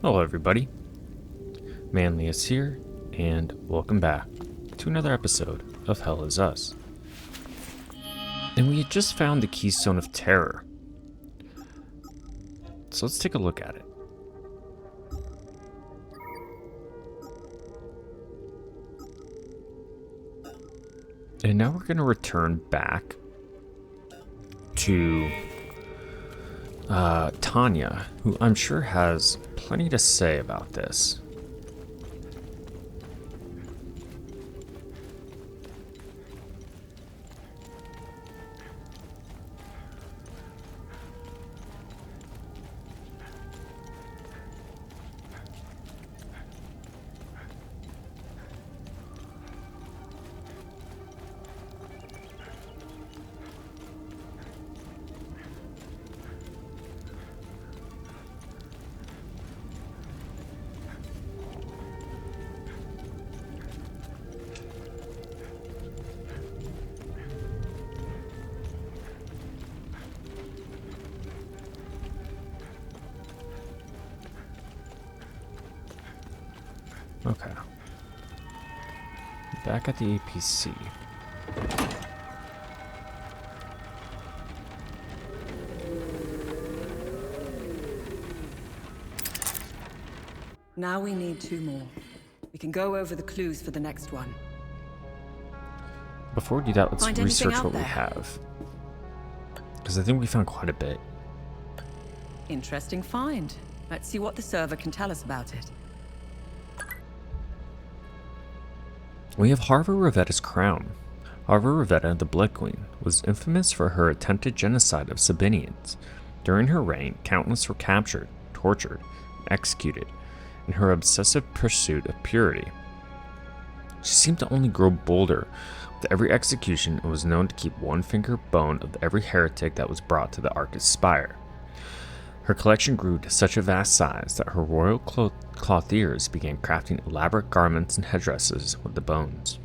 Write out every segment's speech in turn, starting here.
Hello everybody, Manlius here, and welcome back to another episode of Hell Is Us. And we had just found the Keystone of Terror. So let's take a look at it. And now we're going to return back to Tanya, who I'm sure has plenty to say about this. Okay. Back at the APC. Now we need 2 more. We can go over the clues for the next one. Before we do that, let's Find anything research out what we there? have. Because I think we found quite a bit. Interesting find. Let's see what the server can tell us about it. We have Harva Revetta's crown. Harva Revetta, the Blood Queen, was infamous for her attempted genocide of Sabinians. During her reign, countless were captured, tortured, and executed in her obsessive pursuit of purity. She seemed to only grow bolder with every execution and was known to keep one finger bone of every heretic that was brought to the Arcus Spire. Her collection grew to such a vast size that her royal clothiers began crafting elaborate garments and headdresses with the bones.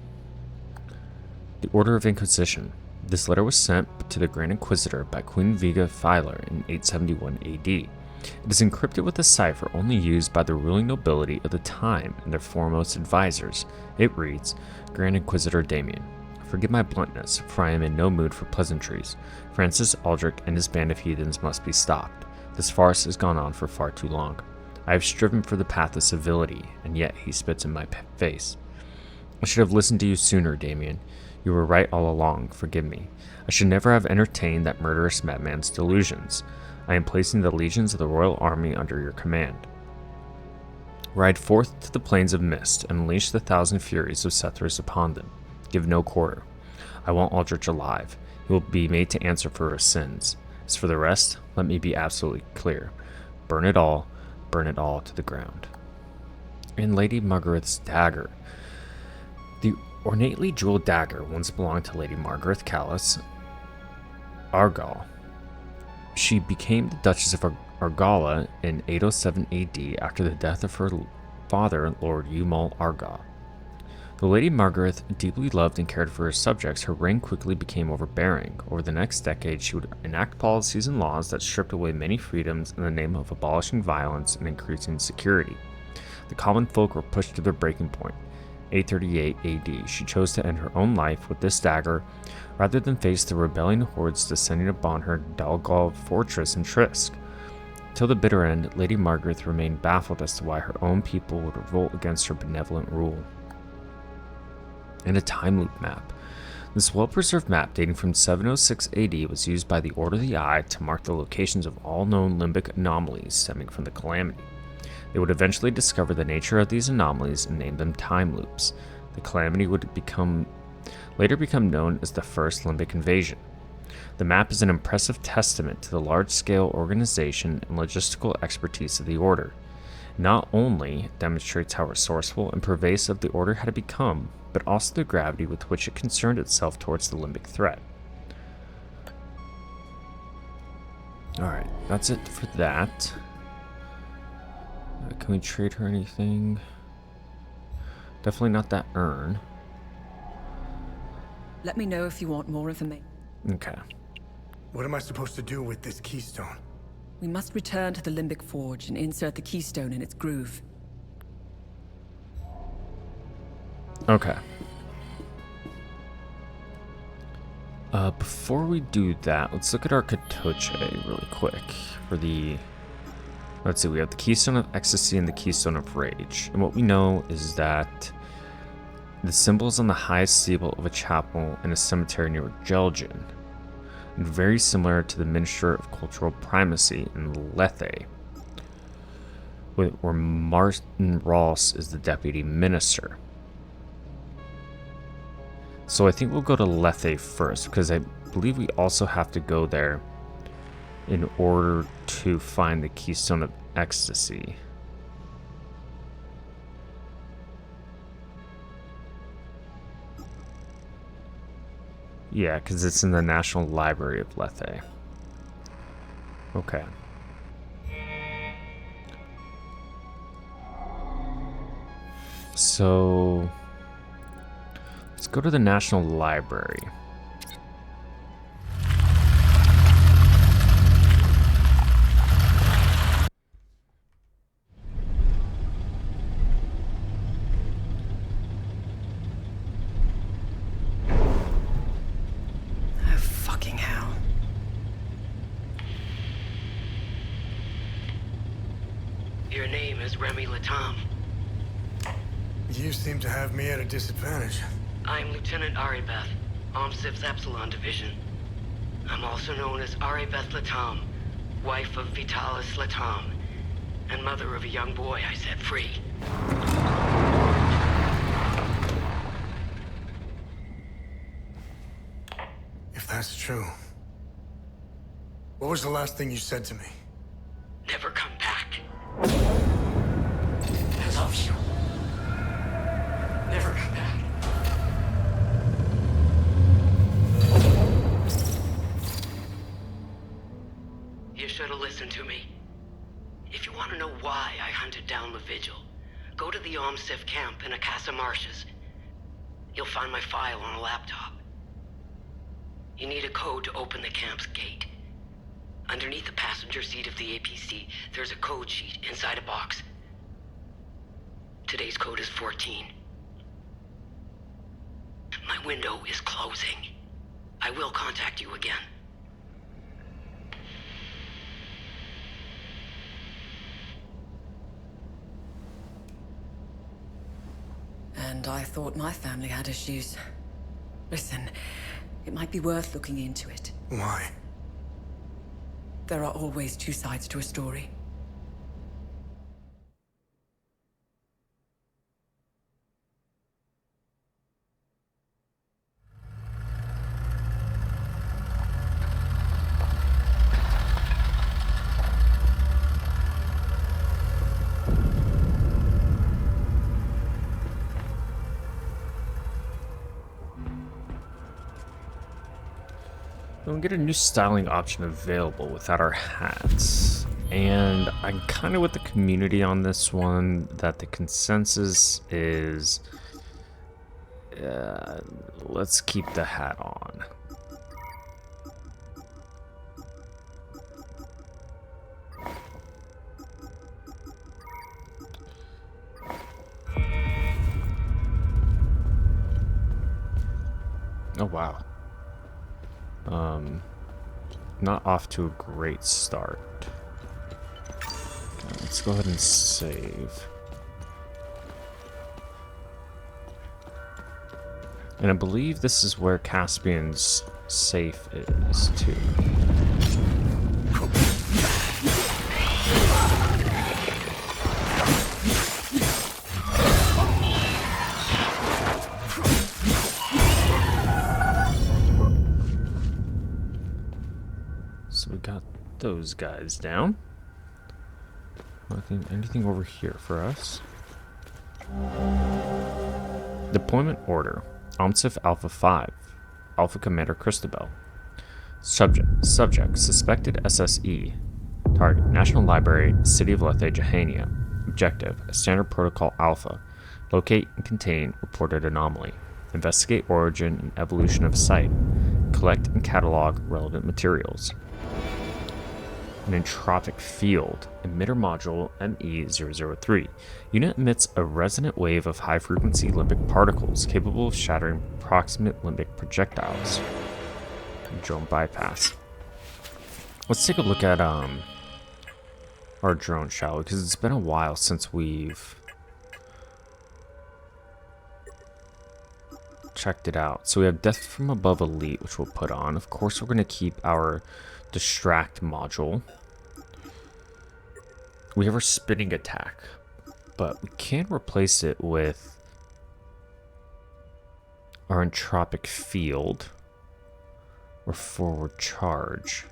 The Order of Inquisition. This letter was sent to the Grand Inquisitor by Queen Viga Filer in 871 AD. It is encrypted with a cipher only used by the ruling nobility of the time and their foremost advisors. It reads, Grand Inquisitor Damien, forgive my bluntness, for I am in no mood for pleasantries. Francis Aldrich and his band of heathens must be stopped. This farce has gone on for far too long. I have striven for the path of civility, and yet he spits in my face. I should have listened to you sooner, Damien. You were right all along, forgive me. I should never have entertained that murderous madman's delusions. I am placing the legions of the royal army under your command. Ride forth to the plains of mist, and unleash the 1,000 furies of Sethras upon them. Give no quarter. I want Aldrich alive. He will be made to answer for his sins. As for the rest, let me be absolutely clear. Burn it all to the ground. And Lady Margareth's dagger. The ornately jeweled dagger once belonged to Lady Margareth Callis Argall. She became the Duchess of Argalla in 807 AD after the death of her father, Lord Eumal Argall. Though Lady Margareth deeply loved and cared for her subjects, her reign quickly became overbearing. Over the next decade, she would enact policies and laws that stripped away many freedoms in the name of abolishing violence and increasing security. The common folk were pushed to their breaking point. 838 AD, she chose to end her own life with this dagger rather than face the rebelling hordes descending upon her Dalgal fortress in Trisk. Till the bitter end, Lady Margareth remained baffled as to why her own people would revolt against her benevolent rule. And a time loop map. This well-preserved map dating from 706 AD was used by the Order of the Eye to mark the locations of all known limbic anomalies stemming from the Calamity. They would eventually discover the nature of these anomalies and name them time loops. The Calamity would later become known as the First Limbic Invasion. The map is an impressive testament to the large-scale organization and logistical expertise of the Order. Not only demonstrates how resourceful and pervasive the Order had become, but also the gravity with which it concerned itself towards the limbic threat. Alright, that's it for that. Can we trade her anything? Definitely not that urn. Let me know if you want more information. Okay. What am I supposed to do with this keystone? We must return to the Limbic Forge and insert the keystone in its groove. Okay. Before we do that, let's look at our Katoche really quick. For the... Let's see, we have the Keystone of Ecstasy and the Keystone of Rage. And what we know is that the symbol is on the highest steeple of a chapel in a cemetery near Gelgen. And very similar to the Minister of Cultural Primacy in Lethe, where Martin Ross is the Deputy Minister. So I think we'll go to Lethe first, because I believe we also have to go there in order to find the Keystone of Ecstasy. Yeah, because it's in the National Library of Lethe. Okay. So... let's go to the National Library. Oh, fucking hell. Your name is Remi Latam. You seem to have me at a disadvantage. I'm Lieutenant Aribeth, Omsif's Epsilon Division. I'm also known as Aribeth Latam, wife of Vitalis Latam, and mother of a young boy I set free. If that's true, what was the last thing you said to me? Never come back. I love you. Never come back. You should have listened to me. If you want to know why I hunted down the Vigil, go to the Omsif camp in Akasa Marshes. You'll find my file on a laptop. You need a code to open the camp's gate. Underneath the passenger seat of the APC, there's a code sheet inside a box. Today's code is 14. My window is closing. I will contact you again. And I thought my family had issues. Listen, it might be worth looking into it. Why? There are always two sides to a story. We'll get a new styling option available without our hats. And I'm kind of with the community on this one, that the consensus is let's keep the hat on. Oh wow. Not off to a great start. Okay, let's go ahead and save. And I believe this is where Caspian's safe is, too. So we got those guys down. Anything over here for us? Deployment order. OMSIF Alpha 5. Alpha Commander Christabel. Subject. Suspected SSE. Target. National Library, City of Lethe, Jahania. Objective. Standard Protocol Alpha. Locate and contain reported anomaly. Investigate origin and evolution of site. Collect and catalog relevant materials. an entropic field. Emitter module ME003. Unit emits a resonant wave of high-frequency limbic particles capable of shattering proximate limbic projectiles. Drone bypass. Let's take a look at our drone, shall we? Because it's been a while since we've checked it out. So we have Death from Above Elite, which we'll put on. Of course, we're going to keep our Distract module. We have our spinning attack, but we can replace it with our entropic field or forward charge.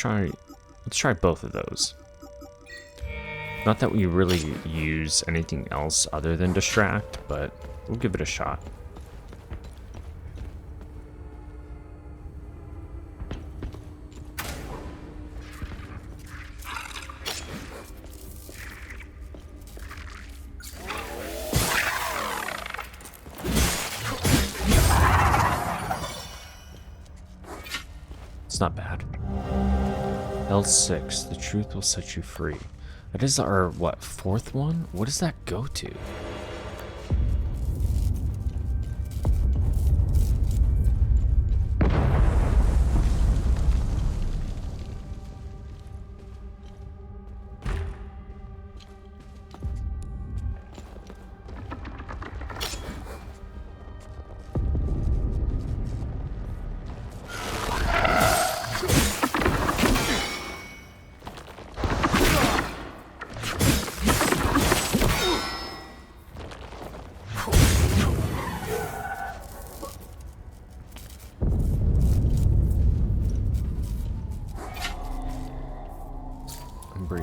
Let's try both of those. Not that we really use anything else other than distract, but we'll give it a shot. It's not bad. L6, the truth will set you free. That is our, what, fourth one? What does that go to?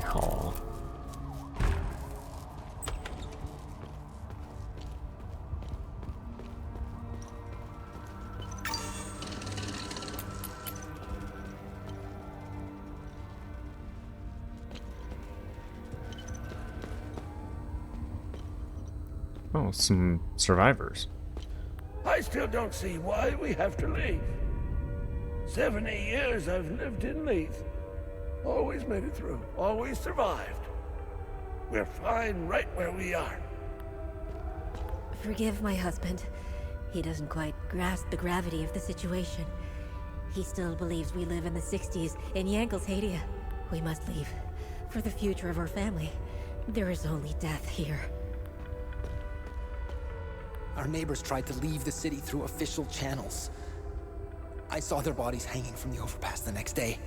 Hall. Oh, some survivors. I still don't see why we have to leave. 70 years I've lived in Leith. Always made it through. Always survived. We're fine right where we are. Forgive my husband. He doesn't quite grasp the gravity of the situation. He still believes we live in the 60s in Yankel's Hadea. We must leave. For the future of our family. There is only death here. Our neighbors tried to leave the city through official channels. I saw their bodies hanging from the overpass the next day.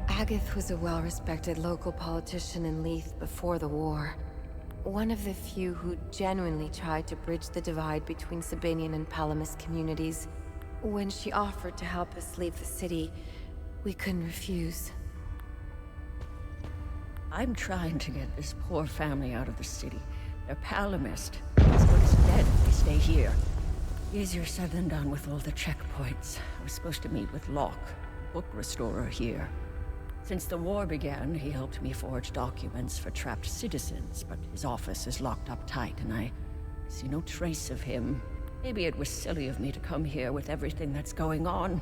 Agath was a well-respected local politician in Leith before the war. One of the few who genuinely tried to bridge the divide between Sabinian and Palamis communities. When she offered to help us leave the city, we couldn't refuse. I'm trying to get this poor family out of the city. They're Palamist. As good as dead if they stay here. Easier said than done with all the checkpoints. I was supposed to meet with Locke, book restorer here. Since the war began, he helped me forge documents for trapped citizens, but his office is locked up tight, and I see no trace of him. Maybe it was silly of me to come here with everything that's going on.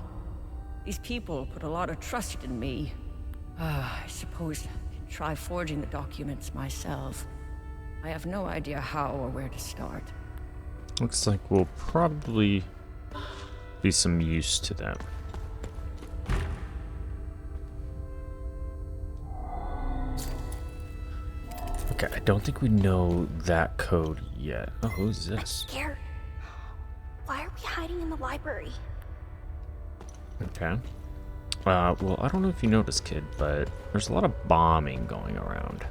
These people put a lot of trust in me. I suppose I can try forging the documents myself. I have no idea how or where to start. Looks like we'll probably be some use to that. Okay, I don't think we know that code yet. Oh, who's this? I'm scared. Why are we hiding in the library? Okay. Well, I don't know if you noticed, kid, but there's a lot of bombing going around.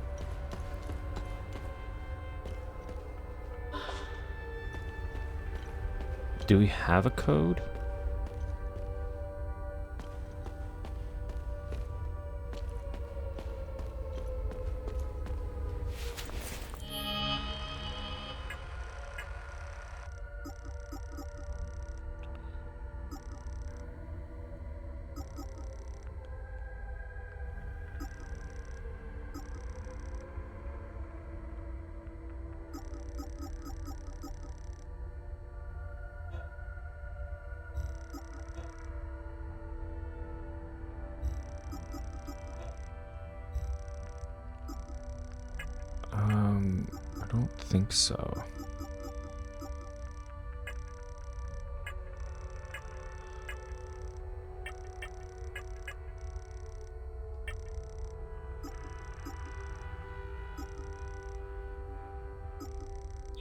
Do we have a code? don't think so.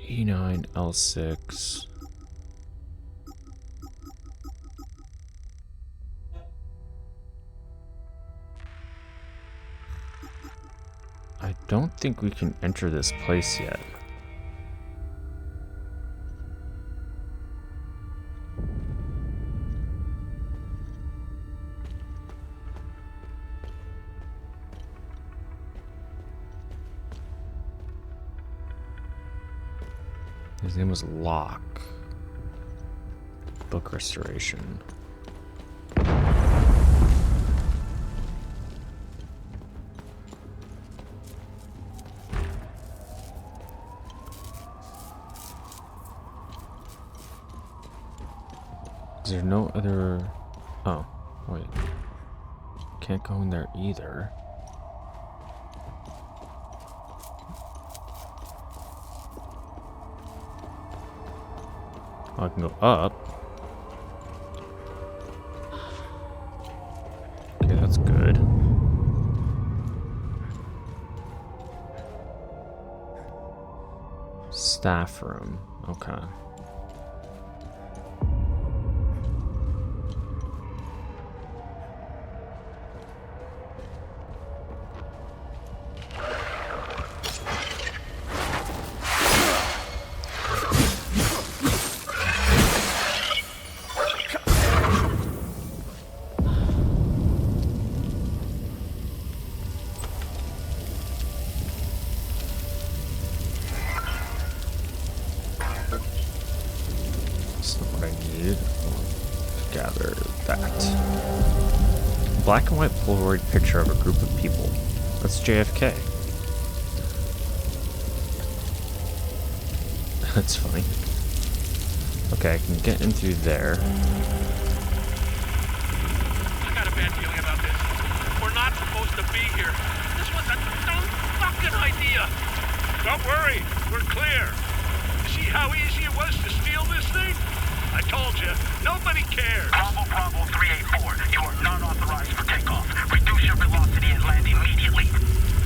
E9, L6. I don't think we can enter this place yet. His name was Locke. Book restoration. Is there no other... Oh, wait. Can't go in there either. I can go up. Okay, that's good. Staff room. Okay. Black and white Polaroid picture of a group of people. That's JFK. That's funny. Okay, I can get in through there. I got a bad feeling about this. We're not supposed to be here. This was a dumb fucking idea. Don't worry, we're clear. See how easy it was to steal this thing? I told you, nobody cares. Bravo 384, you are not authorized for takeoff. Reduce your velocity and land immediately.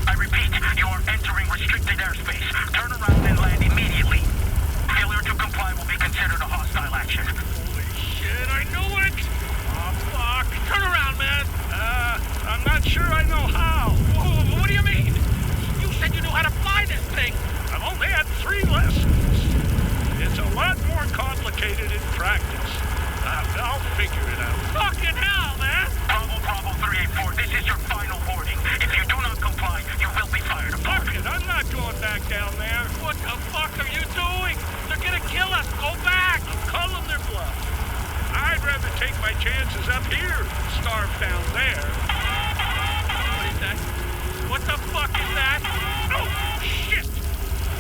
I repeat, you are entering restricted airspace. Turn around and land immediately. Failure to comply will be considered a hostile action. Holy shit, I knew it! Oh, fuck. Turn around, man. I'm not sure I know how. Whoa, what do you mean? You said you knew how to fly this thing. I've only had 3 lessons. It's a lot more complicated in practice. I'll figure it out. Fucking hell, man! Bravo 384, this is your final warning. If you do not comply, you will be fired upon. Fuck it, I'm not going back down there. What the fuck are you doing? They're gonna kill us. Go back. I'm calling their bluff. I'd rather take my chances up here than starve down there. What is that? What the fuck is that? Oh, shit!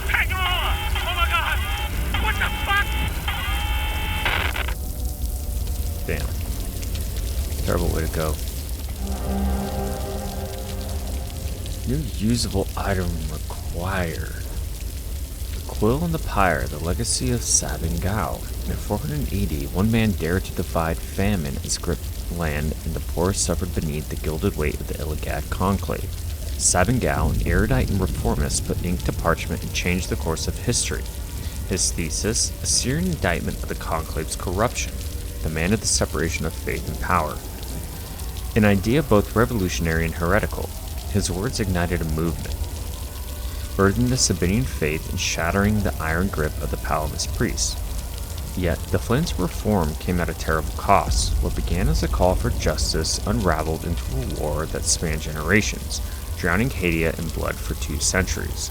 Hang on! Oh my god! What the fuck? Damn. Terrible way to go. New usable item required. The Quill and the Pyre, the legacy of Sabin Gao. In 480, one man dared to divide famine as grip land, and the poor suffered beneath the gilded weight of the Illigat conclave. Sabin Gao, an erudite and reformist, put ink to parchment and changed the course of history. His thesis, a searing indictment of the conclave's corruption, demanded the separation of faith and power. An idea both revolutionary and heretical, his words ignited a movement, burdening the Sabinian faith and shattering the iron grip of the Palamist priests. Yet, the flames of reform came at a terrible cost. What began as a call for justice unraveled into a war that spanned generations, drowning Hadea in blood for 2 centuries.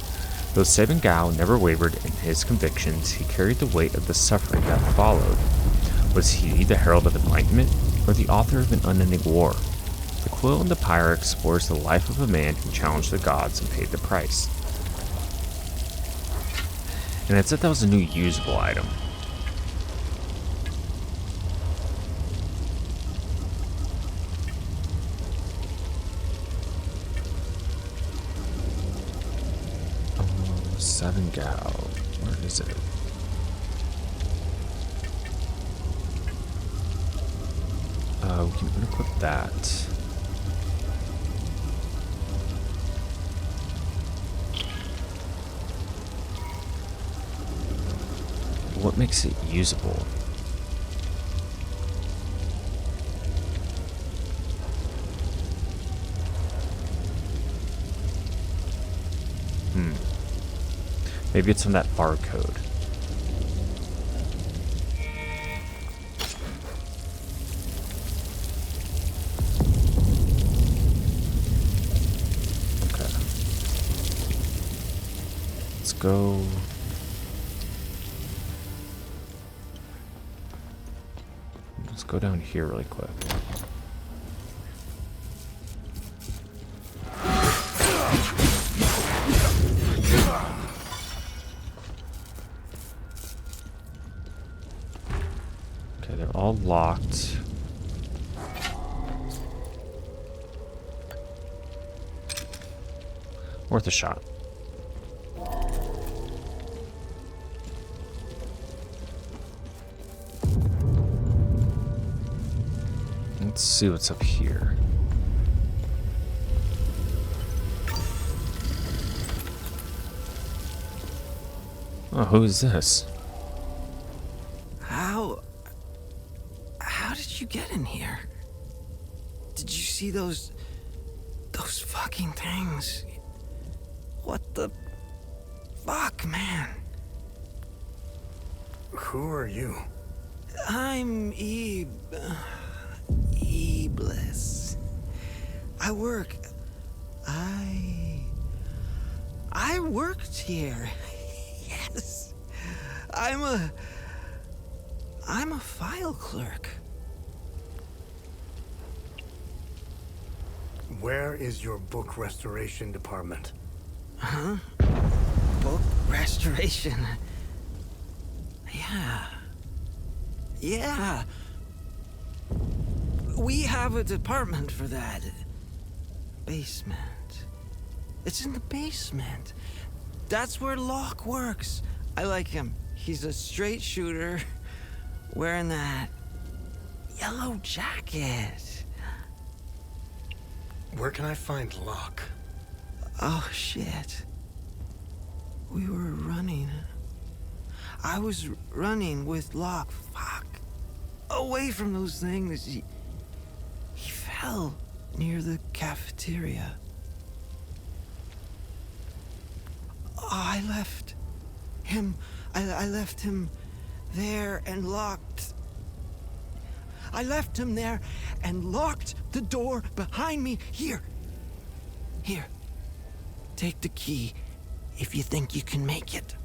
Though Sabin Gao never wavered in his convictions, he carried the weight of the suffering that followed. Was he the herald of enlightenment, or the author of an unending war? The Quill and the Pyre explores the life of a man who challenged the gods and paid the price. And it said that was a new usable item. 7 gal. Where is it? We can unequip that. What makes it usable? Maybe it's from that barcode. Okay. Let's go. Let's go down here really quick. Okay, they're all locked. Worth a shot. Let's see what's up here. Oh, who is this? How did you get in here? Did you see those fucking things? What the fuck, man? Who are you? I'm Iblis. I worked here. Yes. I'm a file clerk. Where is your book restoration department? Huh? Book restoration? Yeah. We have a department for that. Basement. It's in the basement. That's where Locke works. I like him. He's a straight shooter, wearing that yellow jacket. Where can I find Locke? Oh, shit. We were running. I was running with Locke. Fuck. Away from those things. He fell near the cafeteria. I left him. I left him there and locked. I left him there and locked the door behind me. Here. Take the key if you think you can make it.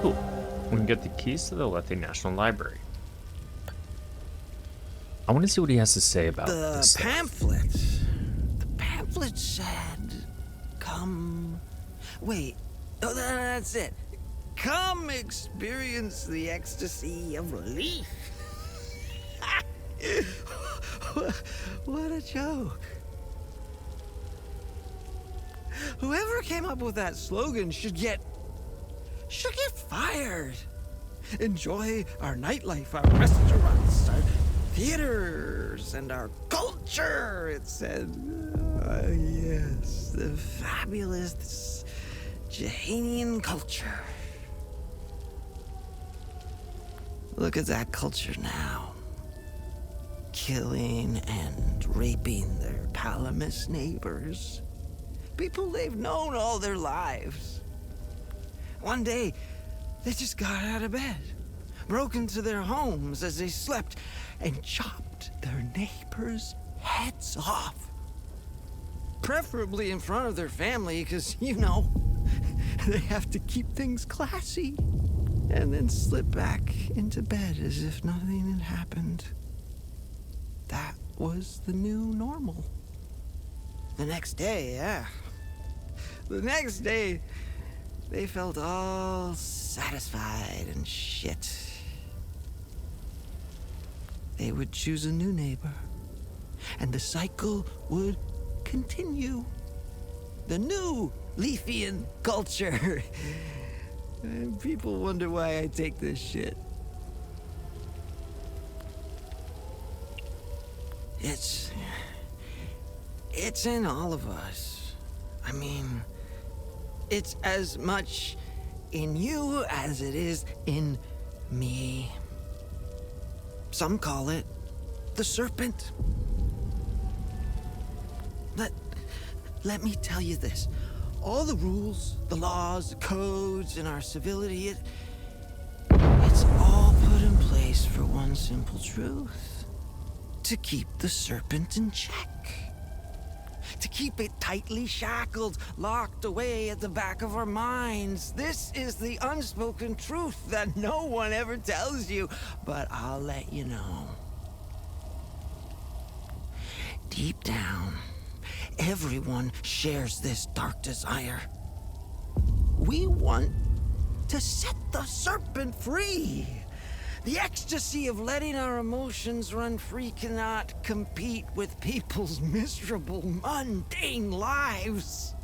Cool. We can get the keys to the Lethe National Library. I want to see what he has to say about this stuff. The pamphlet said, come... Wait. Oh, that's it. Come experience the ecstasy of relief. What a joke. Whoever came up with that slogan should get fired. Enjoy our nightlife, our restaurants, our theaters, and our culture, it said. Yes, the fabulous Jahanian culture. Look at that culture now. Killing and raping their Palamis neighbors. People they've known all their lives. One day, they just got out of bed, broke into their homes as they slept, and chopped their neighbors' heads off. Preferably in front of their family, because, you know, they have to keep things classy. And then slip back into bed as if nothing had happened. That was the new normal. The next day, they felt all satisfied and shit. They would choose a new neighbor, and the cycle would continue. The new Leafian culture. And people wonder why I take this shit. It's in all of us. I mean, it's as much in you as it is in me. Some call it the serpent. Let me tell you this. All the rules, the laws, the codes, and our civility, it's all put in place for one simple truth. To keep the serpent in check. To keep it tightly shackled, locked away at the back of our minds. This is the unspoken truth that no one ever tells you, but I'll let you know. Deep down, everyone shares this dark desire. We want to set the serpent free. The ecstasy of letting our emotions run free cannot compete with people's miserable, mundane lives.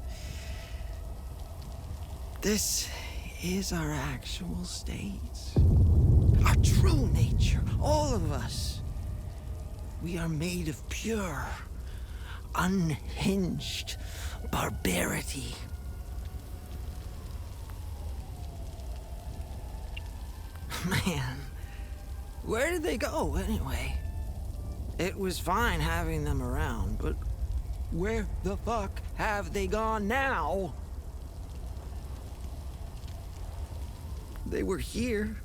This is our actual state. Our true nature, all of us. We are made of pure, unhinged barbarity. Man, where did they go anyway? It was fine having them around, but where the fuck have they gone now? They were here.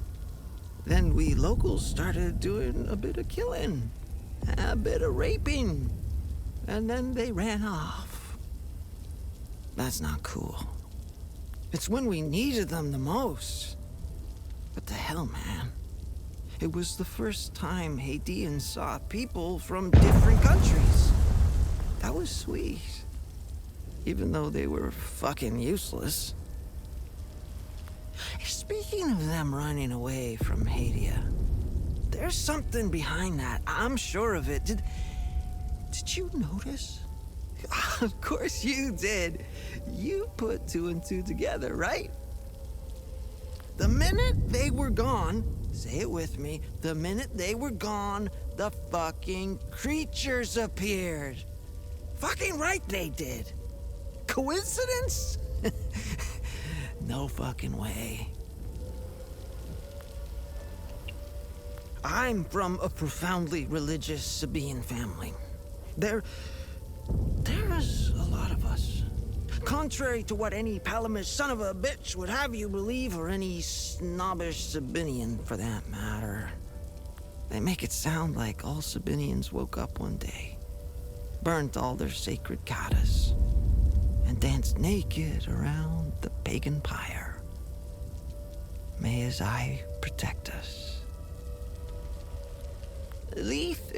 Then we locals started doing a bit of killing, a bit of raping, and then they ran off. That's not cool. It's when we needed them the most. What the hell, man? It was the first time Hadeans saw people from different countries. That was sweet. Even though they were fucking useless. Speaking of them running away from Hadea, there's something behind that. I'm sure of it. Did you notice? Of course you did. You put two and two together, right? The minute they were gone, say it with me, the minute they were gone, the fucking creatures appeared. Fucking right they did. Coincidence? No fucking way. I'm from a profoundly religious Sabaean family. There's a lot of us. Contrary to what any Palamis son of a bitch would have you believe, or any snobbish Sabinian for that matter. They make it sound like all Sabinians woke up one day, burnt all their sacred katas, and danced naked around the pagan pyre. May his eye protect us. Leith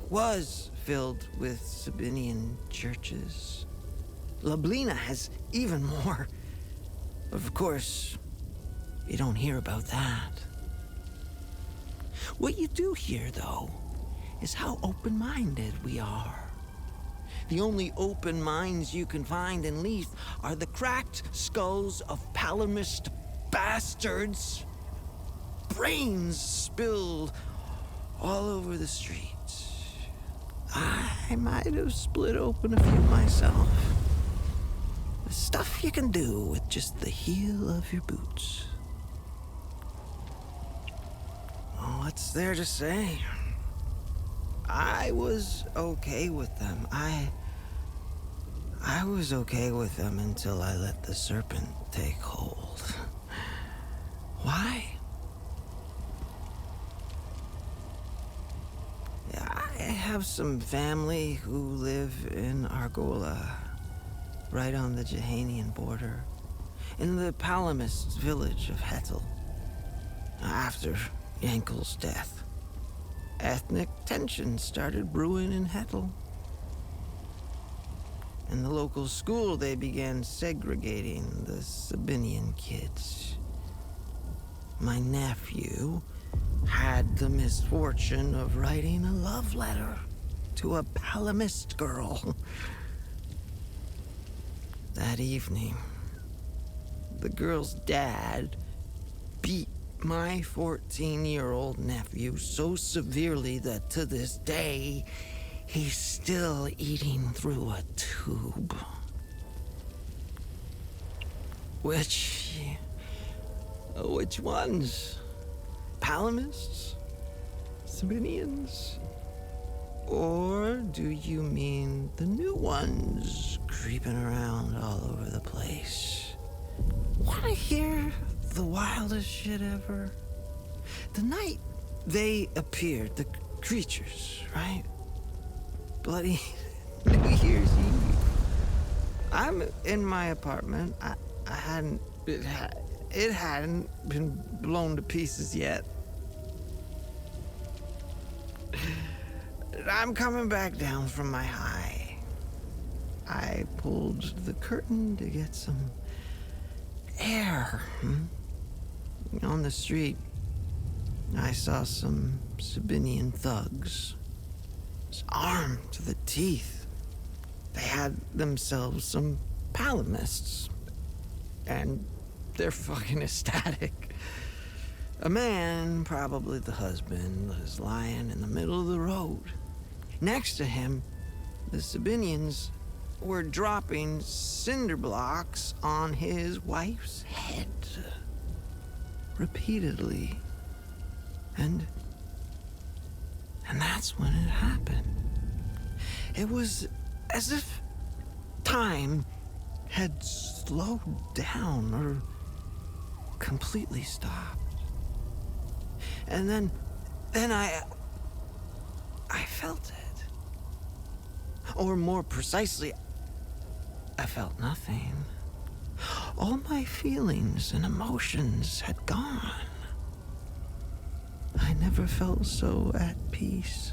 was filled with Sabinian churches. Lablina has even more. Of course, you don't hear about that. What you do hear, though, is how open-minded we are. The only open minds you can find in Leith are the cracked skulls of Palamist bastards. Brains spilled all over the streets. I might have split open a few myself. The stuff you can do with just the heel of your boots. What's there to say? I was okay with them. I was okay with them until I let the serpent take hold. Why? I have some family who live in Argola, right on the Jehanian border, in the Palamist village of Hetel. After Yankel's death, ethnic tension started brewing in Hetel. In the local school, they began segregating the Sabinian kids. My nephew had the misfortune of writing a love letter to a Palamist girl. that evening, the girl's dad beat my 14-year-old nephew so severely that to this day, he's still eating through a tube. Which ones? Palamists? Sabinians? Or do you mean the new ones creeping around all over the place? Wanna hear the wildest shit ever? The night they appeared, the creatures, right? Bloody New Year's Eve. I'm in my apartment. It hadn't been blown to pieces yet. I'm coming back down from my high. I pulled the curtain to get some air. On the street, I saw some Sabinian thugs, armed to the teeth. They had themselves some palamists, and they're fucking ecstatic. A man, probably the husband, was lying in the middle of the road. Next to him, the Sabinians were dropping cinder blocks on his wife's head. Repeatedly. And that's when it happened. It was as if time had slowed down or completely stopped. And then I felt it. Or more precisely, I felt nothing. All my feelings and emotions had gone. I never felt so at peace.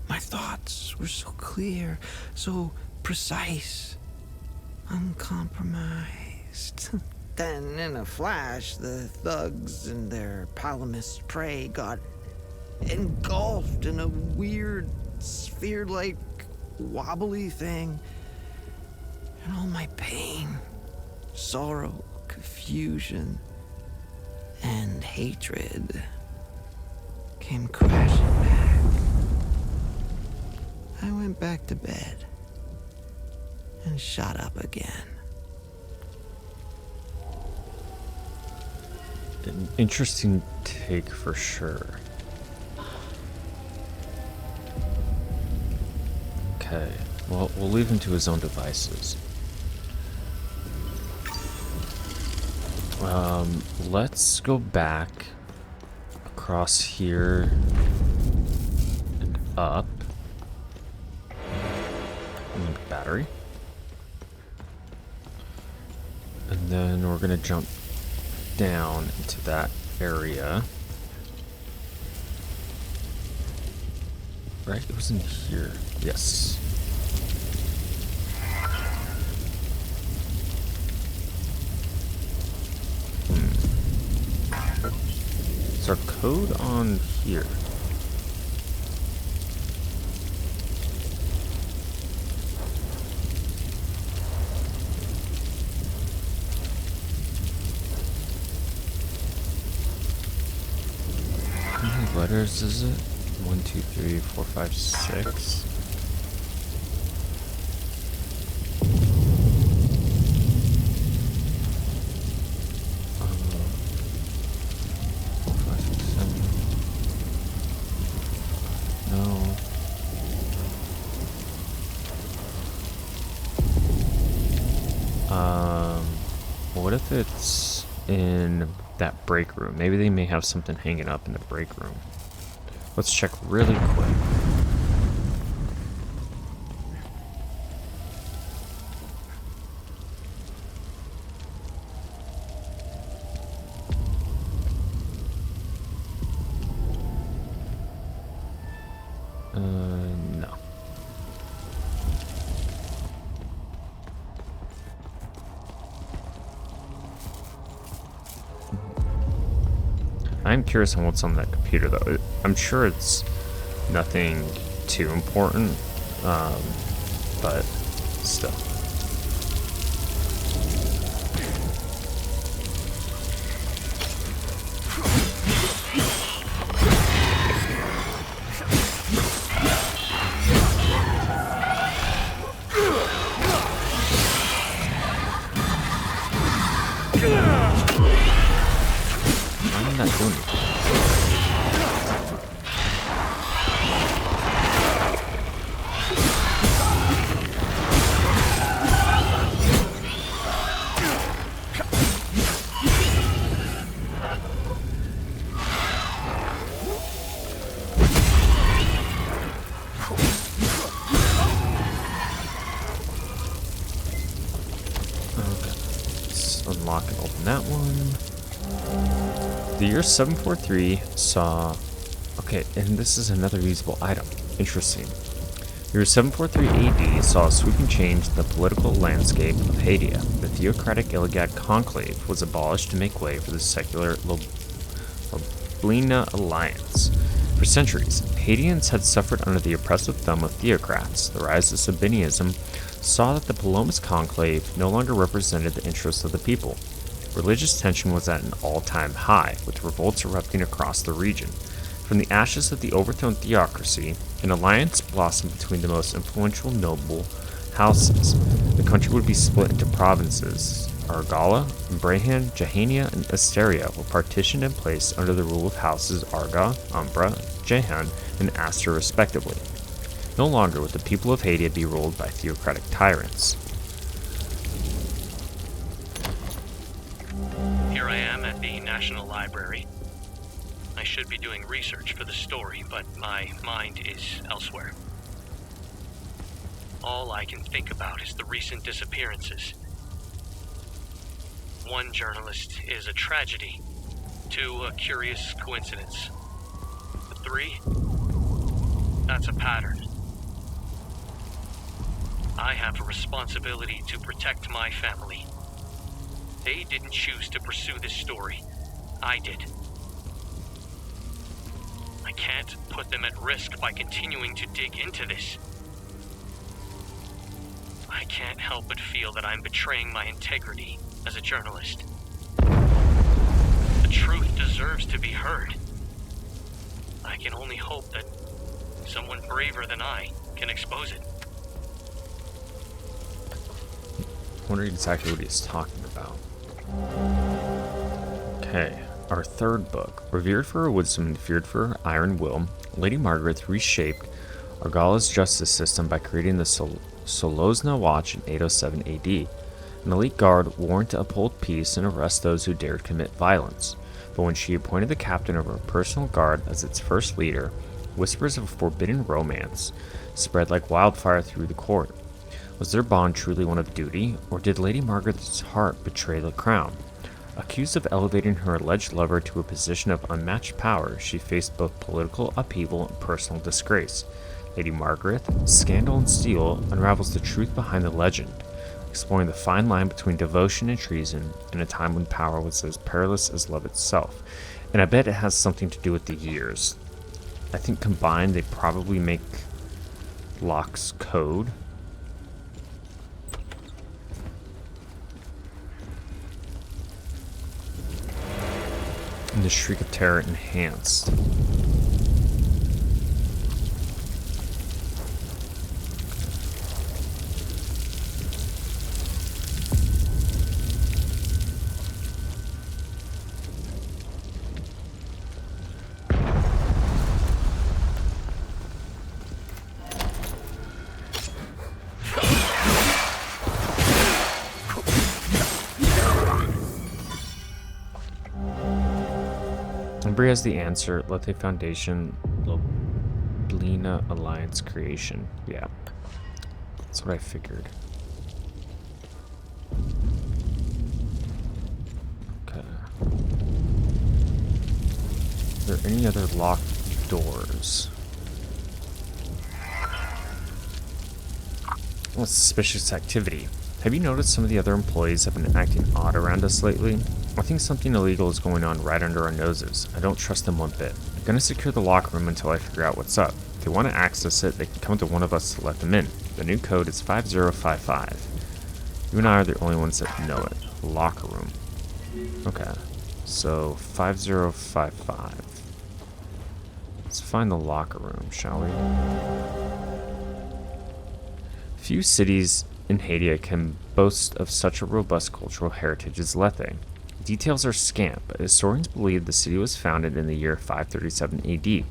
My thoughts were so clear, so precise, uncompromised. Then, in a flash, the thugs and their palamist prey got engulfed in a weird, sphere-like, wobbly thing. And all my pain, sorrow, confusion, and hatred came crashing back. I went back to bed and shot up again. An interesting take for sure. Okay, well, we'll leave him to his own devices. Let's go back across here and up. And battery. And then we're gonna jump down into that area. Right? It was in here. Yes. Is our code on here? How many letters is it? 1, 2, 3, 4, 5, 6. What if it's in that break room? Maybe they may have something hanging up in the break room. Let's check really quick. No. I'm curious on what's on that computer, though. I'm sure it's nothing too important, but still. lock and open that one. The year 743 saw... Okay, and this is another usable item. Interesting. The year 743 AD saw a sweeping change in the political landscape of Hadea. The theocratic Illigat conclave was abolished to make way for the secular Loblina alliance. For centuries, Hadeans had suffered under the oppressive thumb of theocrats. The rise of Sabinianism saw that the Palomas conclave no longer represented the interests of the people. Religious tension was at an all-time high, with revolts erupting across the region. From the ashes of the overthrown theocracy, an alliance blossomed between the most influential noble houses. The country would be split into provinces. Argala, Brehan, Jahania, and Asteria were partitioned and placed under the rule of houses Arga, Umbra, Jehan, and Aster respectively. No longer would the people of Hadea be ruled by theocratic tyrants. Here I am at the National Library. I should be doing research for the story, but my mind is elsewhere. All I can think about is the recent disappearances. 1 journalist is a tragedy, 2 a curious coincidence, 3, that's a pattern. I have a responsibility to protect my family. They didn't choose to pursue this story. I did. I can't put them at risk by continuing to dig into this. I can't help but feel that I'm betraying my integrity as a journalist. The truth deserves to be heard. I can only hope that someone braver than I can expose it. I wonder exactly what he's talking about. Okay, our third book. Revered for her wisdom and feared for her iron will, Lady Margaret reshaped Argala's justice system by creating the Solozna Watch in 807 AD, an elite guard warned to uphold peace and arrest those who dared commit violence. But when she appointed the captain of her personal guard as its first leader, whispers of a forbidden romance spread like wildfire through the court. Was their bond truly one of duty, or did Lady Margaret's heart betray the crown? Accused of elevating her alleged lover to a position of unmatched power, she faced both political upheaval and personal disgrace. Lady Margaret, Scandal and Steel unravels the truth behind the legend, exploring the fine line between devotion and treason in a time when power was as perilous as love itself. And I bet it has something to do with the years. I think combined they probably make Locke's code. And the Shriek of Terror enhanced. Embry has the answer. Lethe Foundation, Loblina Alliance creation. Yeah, that's what I figured. Okay. Are there any other locked doors? Oh, suspicious activity. Have you noticed some of the other employees have been acting odd around us lately? I think something illegal is going on right under our noses. I don't trust them one bit. I'm gonna secure the locker room until I figure out what's up. If they want to access it, they can come to one of us to let them in. The new code is 5055. You and I are the only ones that know it. Locker room. Okay. So, 5055. Let's find the locker room, shall we? Few cities in Hadea can boast of such a robust cultural heritage as Lethe. Details are scant, but historians believe the city was founded in the year 537 AD.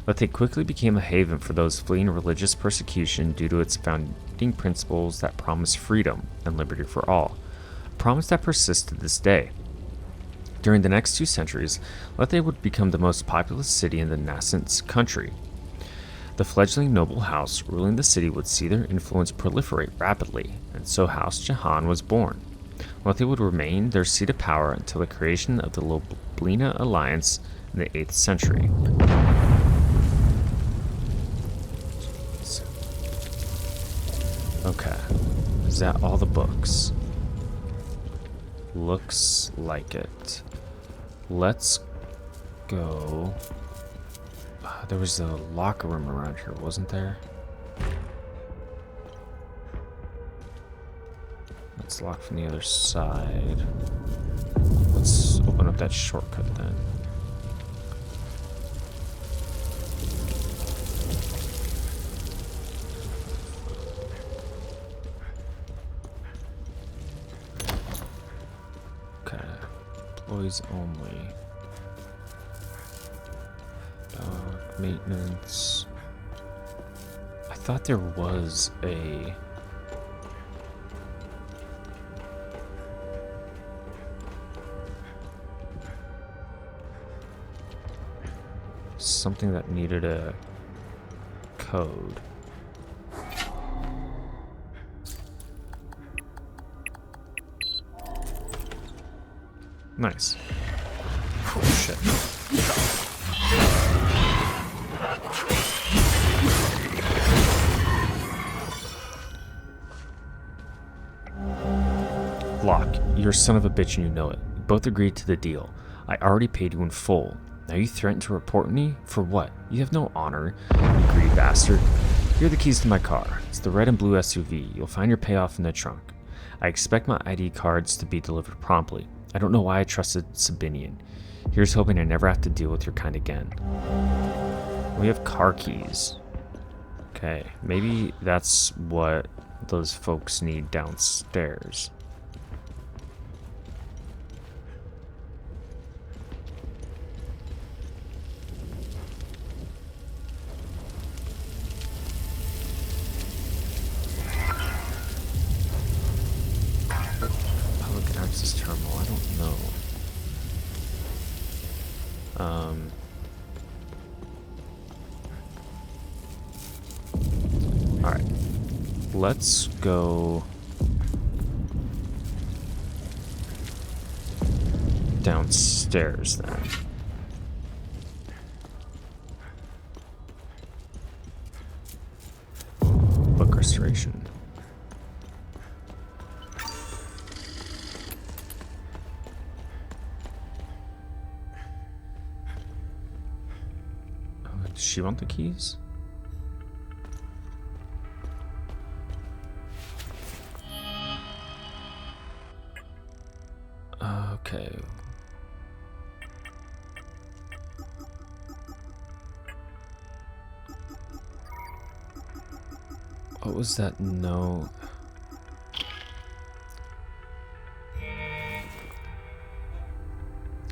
Lethe quickly became a haven for those fleeing religious persecution due to its founding principles that promised freedom and liberty for all, a promise that persists to this day. During the next 2 centuries, Lethe would become the most populous city in the nascent country. The fledgling noble house ruling the city would see their influence proliferate rapidly, and so House Jahan was born. Lethe would remain their seat of power until the creation of the Loblina Alliance in the 8th century. Okay. Is that all the books? Looks like it. Let's go. There was a locker room around here, wasn't there? It's locked from the other side. Let's open up that shortcut then. Okay. Employees only. Maintenance. I thought there was a... something that needed a code. Nice. Oh, shit. Locke, you're a son of a bitch and you know it. We both agreed to the deal. I already paid you in full. Now you threaten to report me? For what? You have no honor, you greedy bastard. Here are the keys to my car. It's the red and blue SUV. You'll find your payoff in the trunk. I expect my ID cards to be delivered promptly. I don't know why I trusted Sabinian. Here's hoping I never have to deal with your kind again. We have car keys. Okay, maybe that's what those folks need downstairs. Public access terminal, I don't know. Alright. Let's go downstairs then. Book restoration. Does she want the keys? Okay. What was that? No.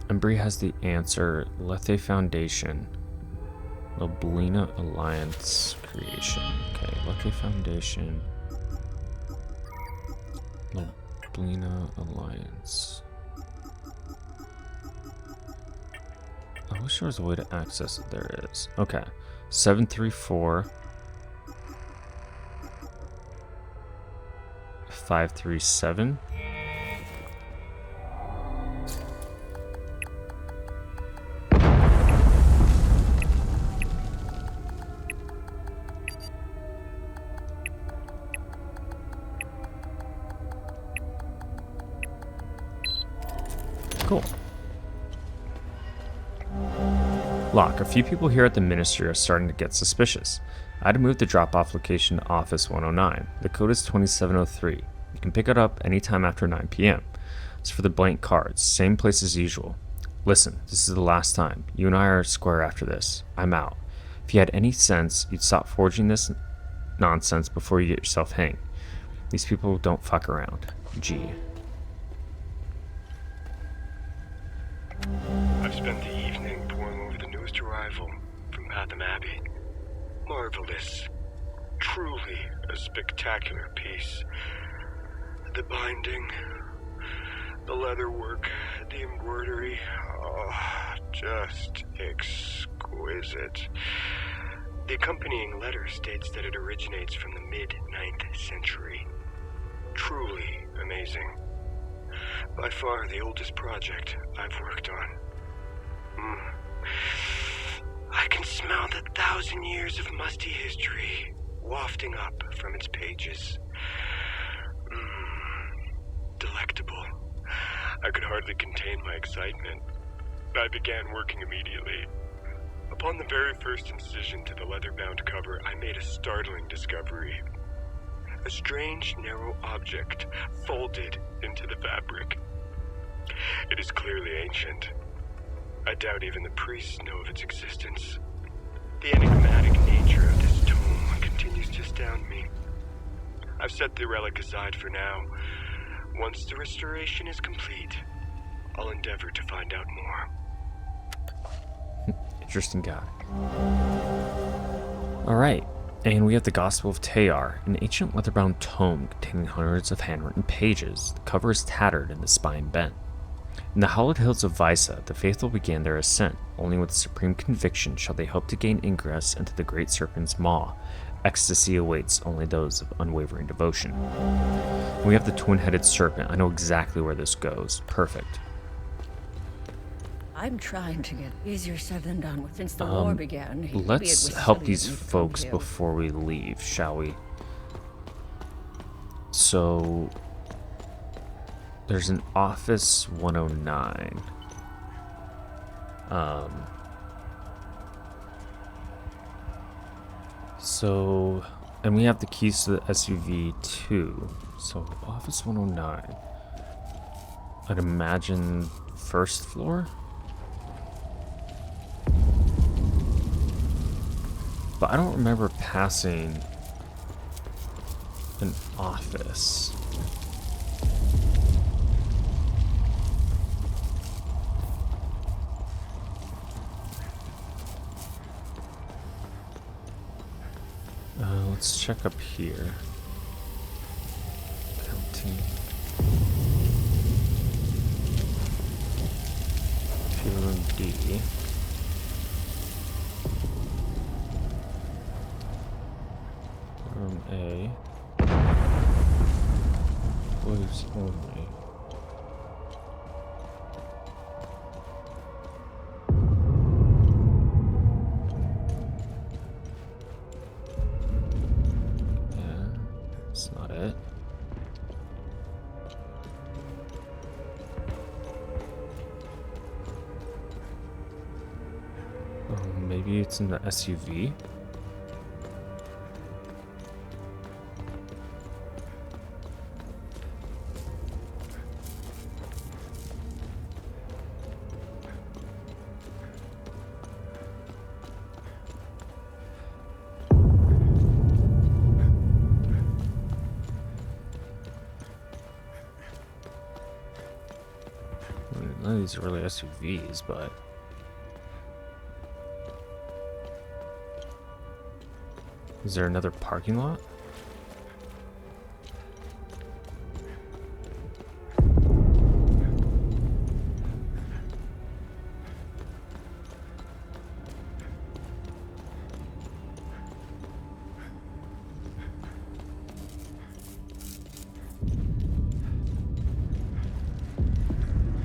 Embry has the answer. Lethe Foundation. Loblina Alliance creation. Okay, Lethe Foundation. Loblina Alliance. I wish there was a way to access it. There is. Okay. 734 537. Cool. Locke, a few people here at the ministry are starting to get suspicious. I had to move the drop-off location to Office 109. The code is 2703. You can pick it up anytime after 9 p.m. As for the blank cards, same place as usual. Listen, this is the last time. You and I are square after this. I'm out. If you had any sense, you'd stop forging this nonsense before you get yourself hanged. These people don't fuck around. G. I've spent the evening poring over the newest arrival from Hatham Abbey. Marvelous. Truly a spectacular piece. The binding, the leatherwork, the embroidery, just exquisite. The accompanying letter states that it originates from the mid-9th century. Truly amazing. By far the oldest project I've worked on. I can smell the 1,000 years of musty history wafting up from its pages. Delectable. I could hardly contain my excitement. I began working immediately. Upon the very first incision to the leather-bound cover, I made a startling discovery. A strange, narrow object folded into the fabric. It is clearly ancient. I doubt even the priests know of its existence. The enigmatic nature of this tome continues to astound me. I've set the relic aside for now. Once the restoration is complete, I'll endeavor to find out more. Interesting guy. Alright, and we have the Gospel of Tear, an ancient leather-bound tome containing hundreds of handwritten pages. The cover is tattered and the spine bent. In the hallowed hills of Visa, the faithful began their ascent. Only with supreme conviction shall they hope to gain ingress into the great serpent's maw. Ecstasy awaits only those of unwavering devotion. We have the twin-headed serpent. I know exactly where this goes. Perfect. I'm trying to get easier said than done with since the war began. Let's help these folks before we leave, shall we? So there's an Office 109. So, and we have the keys to the SUV too. So Office 109. I'd imagine first floor? But I don't remember passing an office. Let's check up here. Counting. Room D. Room A. Blues only. Yeah, that's not it. Maybe it's in the SUV. None of these are really SUVs, but is there another parking lot?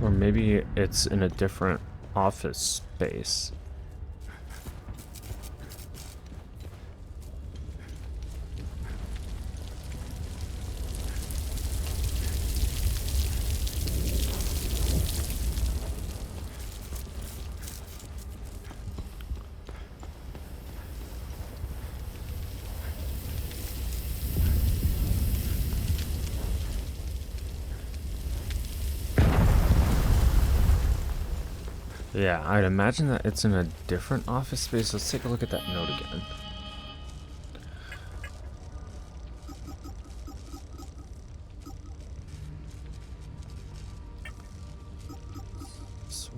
Or maybe it's in a different office space. Yeah, I'd imagine that it's in a different office space. Let's take a look at that note again. So,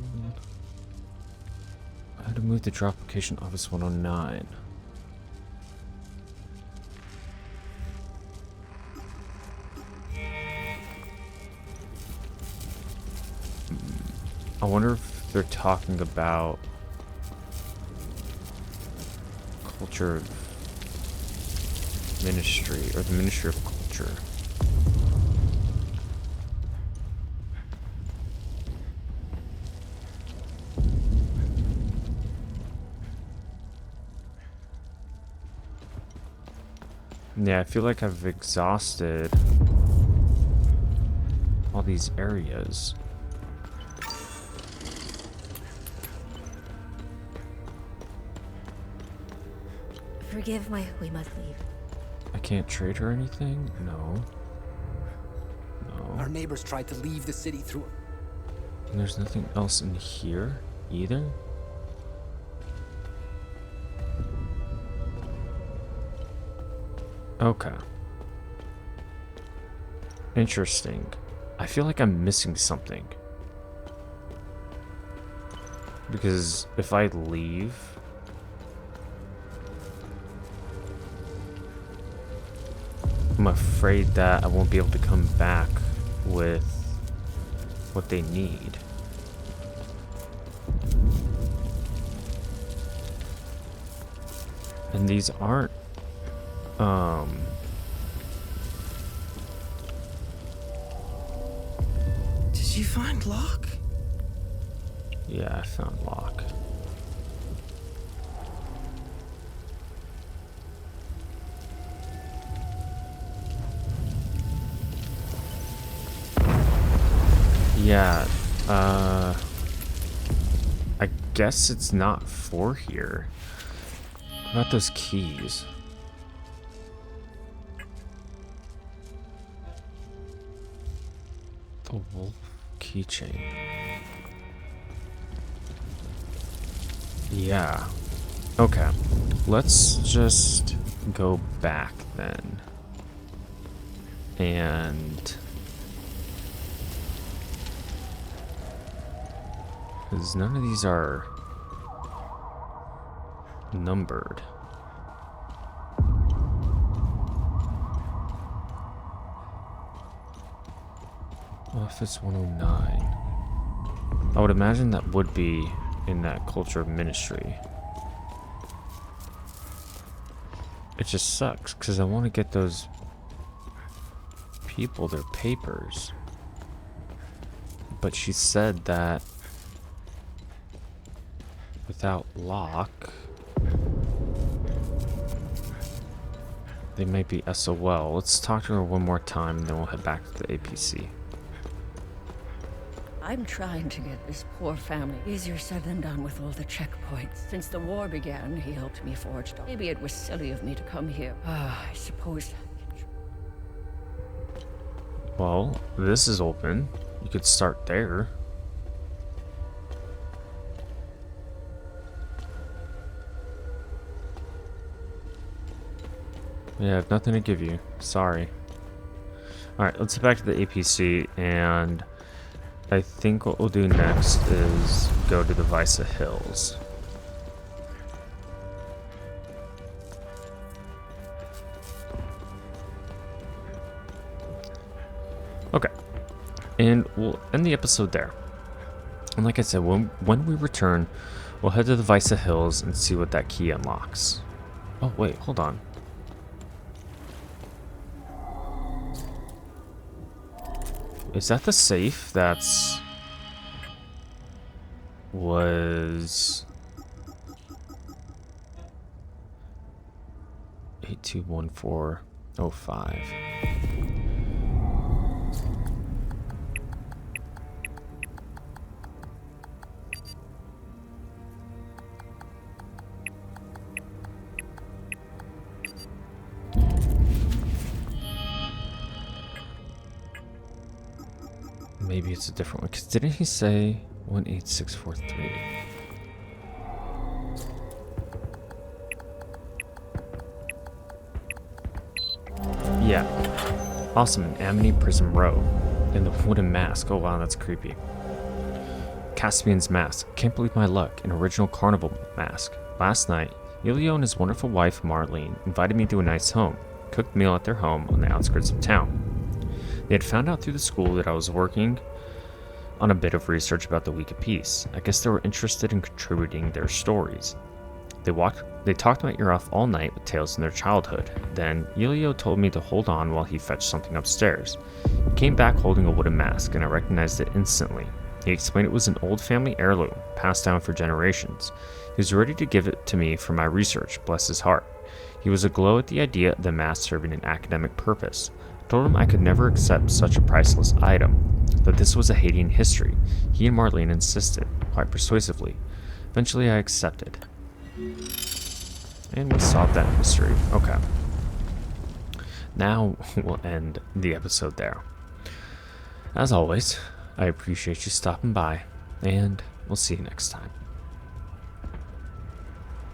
I had to move the drop location Office 109. I wonder if they're talking about culture ministry or the Ministry of Culture. Yeah, I feel like I've exhausted all these areas. Forgive my... We must leave. I can't trade her anything? No. No. Our neighbors tried to leave the city through... And there's nothing else in here either? Okay. Interesting. I feel like I'm missing something. Because if I leave... I'm afraid that I won't be able to come back with what they need. And these aren't, Did you find Locke? Yeah, I found Locke. Yeah, I guess it's not for here. What about those keys? The wolf keychain. Yeah. Okay. Let's just go back then. And... because none of these are numbered. Office 109. I would imagine that would be in that culture of ministry. It just sucks because I want to get those people their papers. But she said that without Locke, they might be SOL. Let's talk to her one more time and then we'll head back to the APC. I'm trying to get this poor family easier said than done with all the checkpoints. Since the war began, he helped me forge them. Maybe it was silly of me to come here. I suppose. Well, this is open. You could start there. Yeah, I have nothing to give you. Sorry. Alright, let's head back to the APC, and I think what we'll do next is go to the Visa Hills. Okay. And we'll end the episode there. And like I said, when we return, we'll head to the Visa Hills and see what that key unlocks. Oh, wait, hold on. Is that the safe that's... was... 821405. Maybe it's a different one, because didn't he say 18643? Yeah. Awesome, an Amity Prism Row. And the wooden mask. Oh wow, that's creepy. Caspian's mask. Can't believe my luck. An original carnival mask. Last night, Elio and his wonderful wife, Marlene, invited me to a nice home. Cooked meal at their home on the outskirts of town. They had found out through the school that I was working on a bit of research about the Week of Peace. I guess they were interested in contributing their stories. They talked my ear off all night with tales from their childhood. Then, Elio told me to hold on while he fetched something upstairs. He came back holding a wooden mask, and I recognized it instantly. He explained it was an old family heirloom, passed down for generations. He was ready to give it to me for my research, bless his heart. He was aglow at the idea of the mask serving an academic purpose. I told him I could never accept such a priceless item, that this was a Hadean history. He and Marlene insisted, quite persuasively. Eventually I accepted. And we solved that mystery. Okay. Now we'll end the episode there. As always, I appreciate you stopping by, and we'll see you next time.